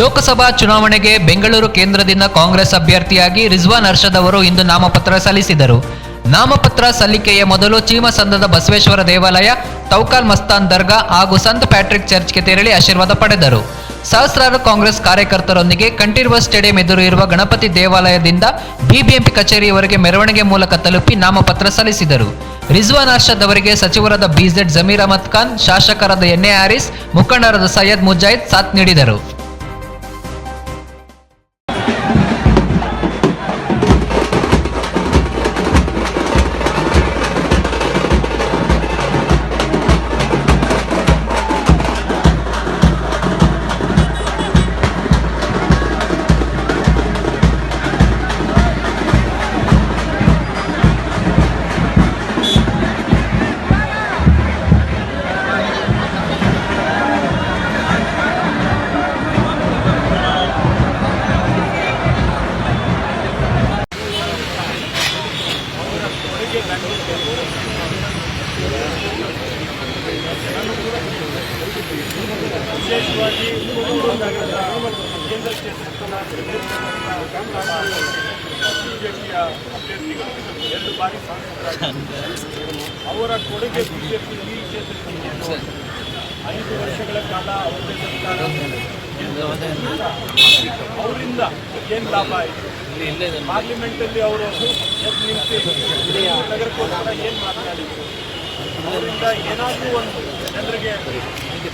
ಲೋಕಸಭಾ ಚುನಾವಣೆಗೆ ಬೆಂಗಳೂರು ಕೇಂದ್ರದಿಂದ ಕಾಂಗ್ರೆಸ್ ಅಭ್ಯರ್ಥಿಯಾಗಿ ರಿಜ್ವಾನ್ ಅರ್ಷದ್ ಅವರು ಇಂದು ನಾಮಪತ್ರ ಸಲ್ಲಿಸಿದರು. ನಾಮಪತ್ರ ಸಲ್ಲಿಕೆಯ ಮೊದಲು ಚೀಮಸಂದ್ರದ ಬಸವೇಶ್ವರ ದೇವಾಲಯ, ತೌಕಾಲ್ ಮಸ್ತಾನ್ ದರ್ಗಾ ಹಾಗೂ ಸಂತ್ ಪ್ಯಾಟ್ರಿಕ್ ಚರ್ಚ್ಗೆ ತೆರಳಿ ಆಶೀರ್ವಾದ ಪಡೆದರು. ಸಹಸ್ರಾರು ಕಾಂಗ್ರೆಸ್ ಕಾರ್ಯಕರ್ತರೊಂದಿಗೆ ಕಂಠೀರವ ಸ್ಟೇಡಿಯಂ ಎದುರು ಇರುವ ಗಣಪತಿ ದೇವಾಲಯದಿಂದ ಬಿಬಿಎಂಪಿ ಕಚೇರಿಯವರೆಗೆ ಮೆರವಣಿಗೆ ಮೂಲಕ ತಲುಪಿ ನಾಮಪತ್ರ ಸಲ್ಲಿಸಿದರು. ರಿಜ್ವಾನ್ ಅರ್ಷದ್ ಅವರಿಗೆ ಸಚಿವರಾದ ಬಿಜೆಡ್ ಜಮೀರ್ ಅಹಮದ್ ಖಾನ್, ಶಾಸಕರಾದ ಎನ್ಎ ಹ್ಯಾರಿಸ್, ಮುಖಂಡರಾದ ಸೈಯದ್ ಮುಜಾಹಿದ್ ಸಾಥ್ ನೀಡಿದರು. ವಿಶೇಷವಾಗಿ ಬೆಂಗಳೂರು ನಗರದ ಕೇಂದ್ರ ಕ್ಷೇತ್ರದ ಬಿಜೆಪಿಯ ಅಭ್ಯರ್ಥಿಗಳು 2 ಬಾರಿ ಸಂಸದರಾಗಿದ್ದಾರೆ. ಅವರ ಕೊಡುಗೆ ಬಿಜೆಪಿ ಈ ಕ್ಷೇತ್ರಕ್ಕೆ 5 ವರ್ಷಗಳ ಕಾಲ ಅವರದೇ ಸರ್ಕಾರ ಅವರಿಂದ ಏನು ಲಾಭ ಆಯಿತು, ಪಾರ್ಲಿಮೆಂಟಲ್ಲಿ ಅವರು ಎದ್ದು ನಿಂತು ನಗರಕ್ಕೋಸ್ಕರ ಏನು ಮಾತನಾಡಿದರು, ಅವರಿಂದ ಏನಾದರೂ ಒಂದು ಜನರಿಗೆ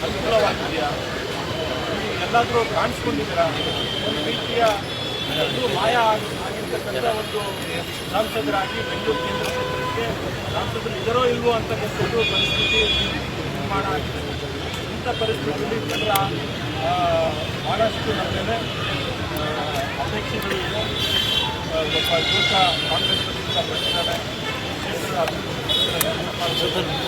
ಅನುಕೂಲವಾಗಿದೆಯಾ, ಎಲ್ಲಾದರೂ ಕಾಣಿಸ್ಕೊಂಡಿದ್ದೀರಾ? ಒಂದು ರೀತಿಯ ಮಾಯ ಆಗಿರ್ತಕ್ಕಂಥ ಒಂದು ಸಂಸದರಾಗಿ ಬೆಂಗಳೂರು ಕೇಂದ್ರ ಕ್ಷೇತ್ರಕ್ಕೆ ಸಂಸದರು ಇದರೋ ಇಲ್ವೋ ಅಂತಕ್ಕಂಥದ್ದು ಪರಿಸ್ಥಿತಿ ನಿರ್ಮಾಣ ಆಗಿದೆ. ಇಂಥ ಪರಿಸ್ಥಿತಿಯಲ್ಲಿ ಜನರ ಭಾಳಷ್ಟು ನಮ್ಮ ಮೇಲೆ ಅಪೇಕ್ಷೆಗಳು ಇದೆ. ಒಬ್ಬ ಯುವಕ ಕಾಂಗ್ರೆಸ್ ಪಕ್ಷದಿಂದ ಬರ್ತಿದ್ದಾರೆ, ಕ್ಷೇತ್ರದ ಅಭಿವೃದ್ಧಿ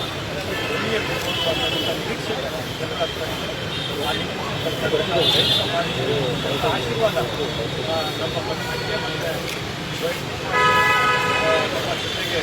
ನಿರೀಕ್ಷೆ ಜನರ ಹತ್ರ ಆಶೀರ್ವಾದ ನಮ್ಮ ಪಕ್ಷಕ್ಕೆ ಮತ್ತು ನಮ್ಮ ಜೊತೆಗೆ